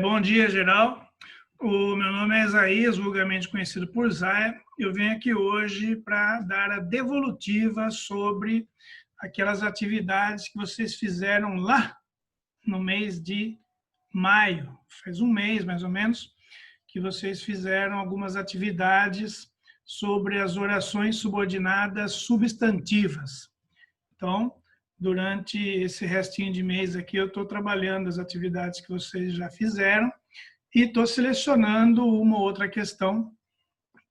Bom dia, geral. O meu nome é Isaías, vulgarmente conhecido por Zaya. Eu venho aqui hoje para dar a devolutiva sobre aquelas atividades que vocês fizeram lá no mês de maio. Faz um mês, mais ou menos, que vocês fizeram algumas atividades sobre as orações subordinadas substantivas. Então, durante esse restinho de mês aqui, eu estou trabalhando as atividades que vocês já fizeram e estou selecionando uma outra questão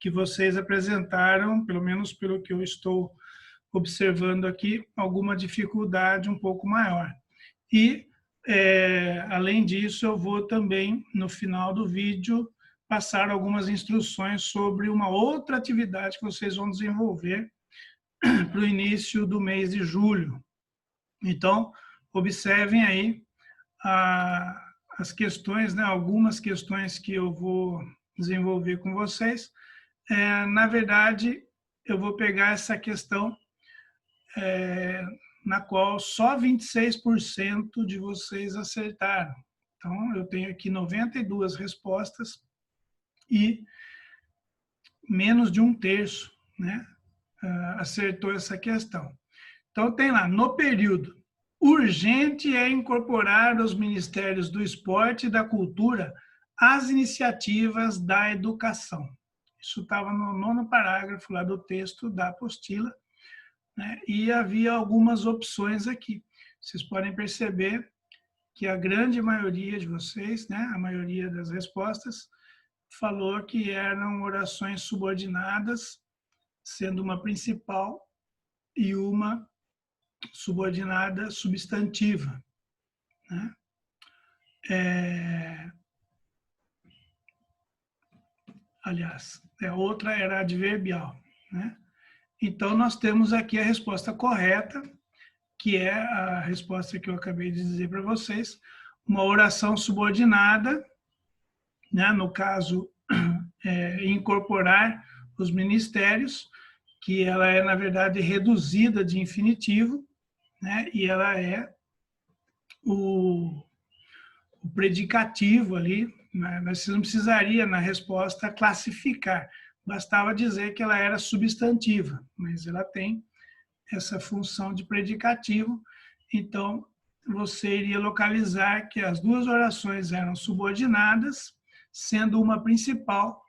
que vocês apresentaram, pelo menos pelo que eu estou observando aqui, alguma dificuldade um pouco maior. E, além disso, eu vou também, no final do vídeo, passar algumas instruções sobre uma outra atividade que vocês vão desenvolver para o início do mês de julho. Então, observem aí as questões, né, algumas questões que eu vou desenvolver com vocês. Na verdade, eu vou pegar essa questão na qual só 26% de vocês acertaram. Então, eu tenho aqui 92 respostas e menos de um terço, né, acertou essa questão. Então, tem lá, no período, urgente é incorporar aos Ministérios do Esporte e da Cultura as iniciativas da educação. Isso estava no 9º parágrafo lá do texto da apostila, né? E havia algumas opções aqui. Vocês podem perceber que a grande maioria de vocês, né, a maioria das respostas, falou que eram orações subordinadas, sendo uma principal e uma subordinada substantiva, né? Aliás, a outra era adverbial, né? Então, nós temos aqui a resposta correta, que é a resposta que eu acabei de dizer para vocês, uma oração subordinada, né? No caso, incorporar os ministérios, que ela é, na verdade, reduzida de infinitivo, né? E ela é o predicativo ali, né? Mas você não precisaria, na resposta, classificar. Bastava dizer que ela era substantiva, mas ela tem essa função de predicativo. Então, você iria localizar que as duas orações eram subordinadas, sendo uma principal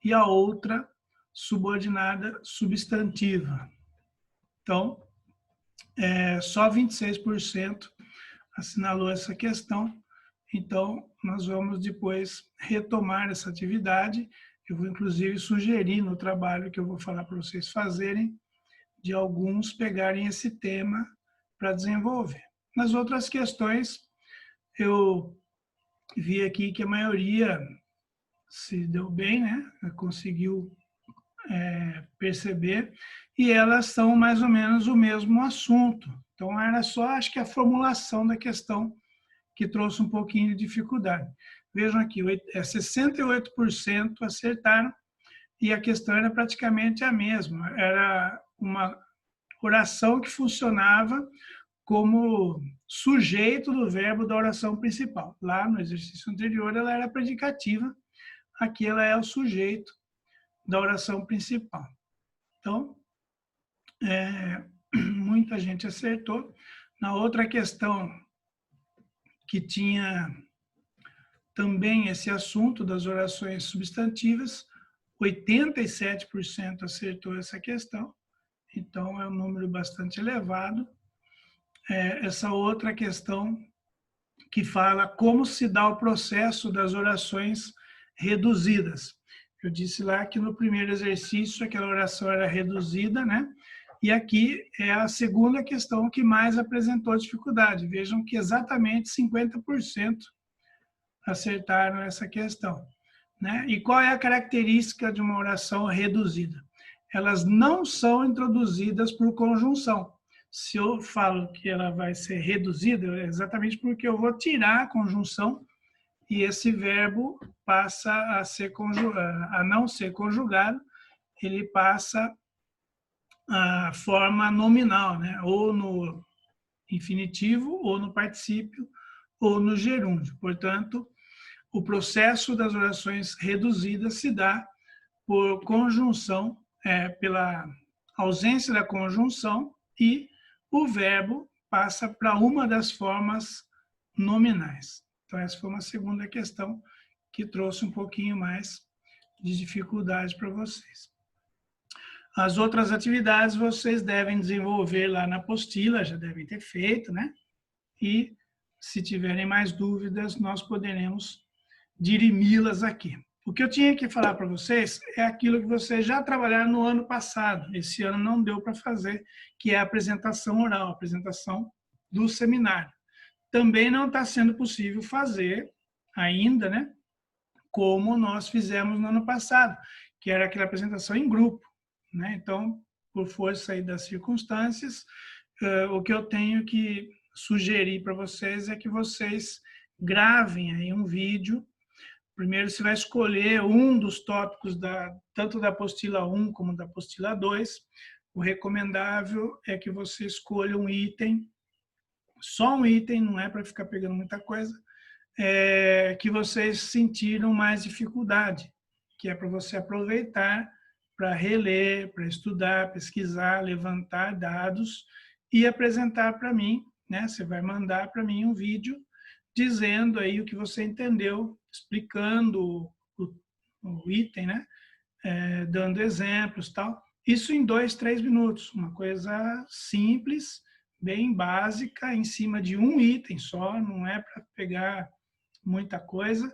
e a outra subordinada substantiva. Então, só 26% assinalou essa questão. Então, nós vamos depois retomar essa atividade. Eu vou, inclusive, sugerir no trabalho que eu vou falar para vocês fazerem, de alguns pegarem esse tema para desenvolver. Nas outras questões, eu vi aqui que a maioria se deu bem, né? Conseguiu perceber, e elas são mais ou menos o mesmo assunto. Então, era só, acho que a formulação da questão que trouxe um pouquinho de dificuldade. Vejam aqui, 68% acertaram, e a questão era praticamente a mesma. Era uma oração que funcionava como sujeito do verbo da oração principal. Lá no exercício anterior ela era predicativa, aqui ela é o sujeito da oração principal. Então, muita gente acertou. Na outra questão, que tinha também esse assunto das orações substantivas, 87% acertou essa questão, então é um número bastante elevado. Essa outra questão que fala como se dá o processo das orações reduzidas. Eu disse lá que no primeiro exercício aquela oração era reduzida, né? E aqui é a segunda questão que mais apresentou dificuldade. Vejam que exatamente 50% acertaram essa questão, né? E qual é a característica de uma oração reduzida? Elas não são introduzidas por conjunção. Se eu falo que ela vai ser reduzida, é exatamente porque eu vou tirar a conjunção e esse verbo passa a não ser conjugado, ele passa a forma nominal, né? Ou no infinitivo, ou no particípio, ou no gerúndio. Portanto, o processo das orações reduzidas se dá por conjunção, pela ausência da conjunção, e o verbo passa para uma das formas nominais. Então, essa foi uma segunda questão que trouxe um pouquinho mais de dificuldade para vocês. As outras atividades vocês devem desenvolver lá na apostila, já devem ter feito, né? E, se tiverem mais dúvidas, nós poderemos dirimi-las aqui. O que eu tinha que falar para vocês é aquilo que vocês já trabalharam no ano passado. Esse ano não deu para fazer, que é a apresentação oral, a apresentação do seminário. Também não está sendo possível fazer ainda, né? Como nós fizemos no ano passado, que era aquela apresentação em grupo, né? Então, por força aí das circunstâncias, o que eu tenho que sugerir para vocês é que vocês gravem aí um vídeo. Primeiro você vai escolher um dos tópicos tanto da apostila 1 como da apostila 2. O recomendável é que você escolha um item, só um item, não é para ficar pegando muita coisa, que vocês sentiram mais dificuldade, que é para você aproveitar para reler, para estudar, pesquisar, levantar dados e apresentar para mim, né? Você vai mandar para mim um vídeo dizendo aí o que você entendeu, explicando o item, né? Dando exemplos e tal. Isso em 2, 3 minutos, uma coisa simples, bem básica, em cima de um item só, não é para pegar muita coisa.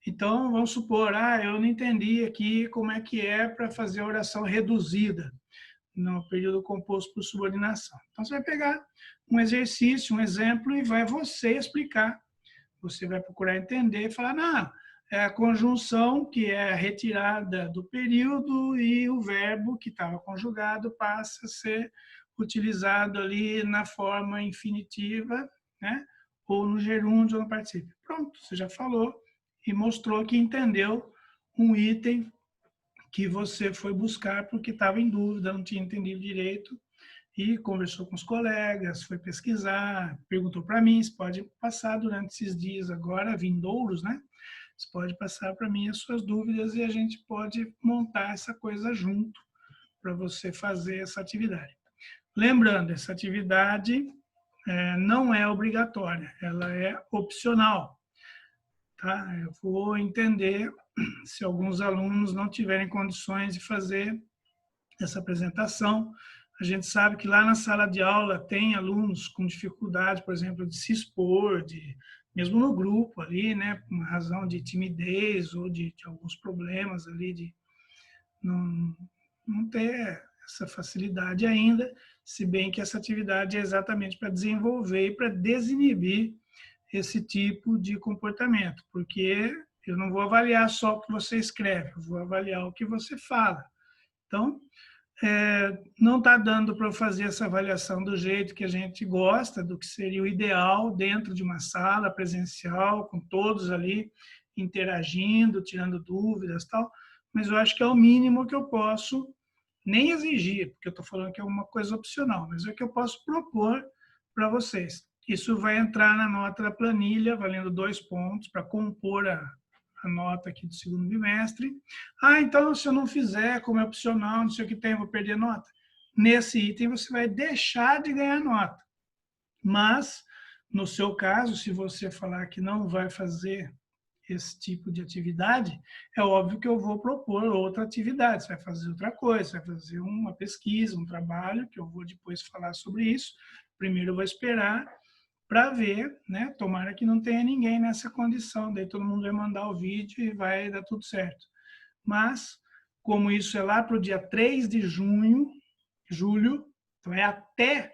Então, vamos supor, eu não entendi aqui como é que é para fazer a oração reduzida no período composto por subordinação. Então, você vai pegar um exercício, um exemplo, e vai você explicar. Você vai procurar entender e falar, não, é a conjunção que é a retirada do período e o verbo que estava conjugado passa a ser utilizado ali na forma infinitiva, né? Ou no gerúndio ou no particípio. Pronto, você já falou e mostrou que entendeu um item que você foi buscar porque estava em dúvida, não tinha entendido direito, e conversou com os colegas, foi pesquisar, perguntou para mim, você pode passar durante esses dias agora, vindouros, né? Você pode passar para mim as suas dúvidas e a gente pode montar essa coisa junto para você fazer essa atividade. Lembrando, essa atividade não é obrigatória, ela é opcional. Tá? Eu vou entender se alguns alunos não tiverem condições de fazer essa apresentação. A gente sabe que lá na sala de aula tem alunos com dificuldade, por exemplo, de se expor, mesmo no grupo ali, né, por uma razão de timidez ou de alguns problemas ali, de não ter essa facilidade ainda, se bem que essa atividade é exatamente para desenvolver e para desinibir esse tipo de comportamento, porque eu não vou avaliar só o que você escreve, eu vou avaliar o que você fala. Então, não está dando para eu fazer essa avaliação do jeito que a gente gosta, do que seria o ideal dentro de uma sala presencial, com todos ali interagindo, tirando dúvidas e tal, mas eu acho que é o mínimo que eu posso, nem exigir, porque eu estou falando que é uma coisa opcional, mas é o que eu posso propor para vocês. Isso vai entrar na nota da planilha, valendo 2 pontos para compor a nota aqui do segundo bimestre. Então, se eu não fizer, como é opcional, não sei o que tem, eu vou perder nota. Nesse item, você vai deixar de ganhar nota. Mas, no seu caso, se você falar que não vai fazer esse tipo de atividade, é óbvio que eu vou propor outra atividade. Você vai fazer outra coisa, você vai fazer uma pesquisa, um trabalho, que eu vou depois falar sobre isso. Primeiro eu vou esperar para ver, né? Tomara que não tenha ninguém nessa condição, daí todo mundo vai mandar o vídeo e vai dar tudo certo. Mas, como isso é lá para o dia 3 de julho, então é até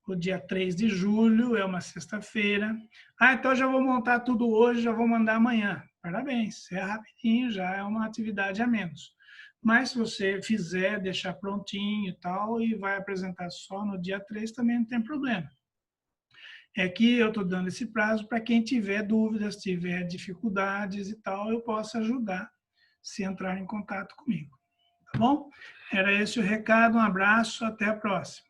o dia 3 de julho, é uma sexta-feira. Então já vou montar tudo hoje, já vou mandar amanhã. Parabéns, é rapidinho, já é uma atividade a menos. Mas se você fizer, deixar prontinho e tal, e vai apresentar só no dia 3, também não tem problema. É que eu estou dando esse prazo para quem tiver dúvidas, tiver dificuldades e tal, eu possa ajudar se entrar em contato comigo. Tá bom? Era esse o recado, um abraço, até a próxima.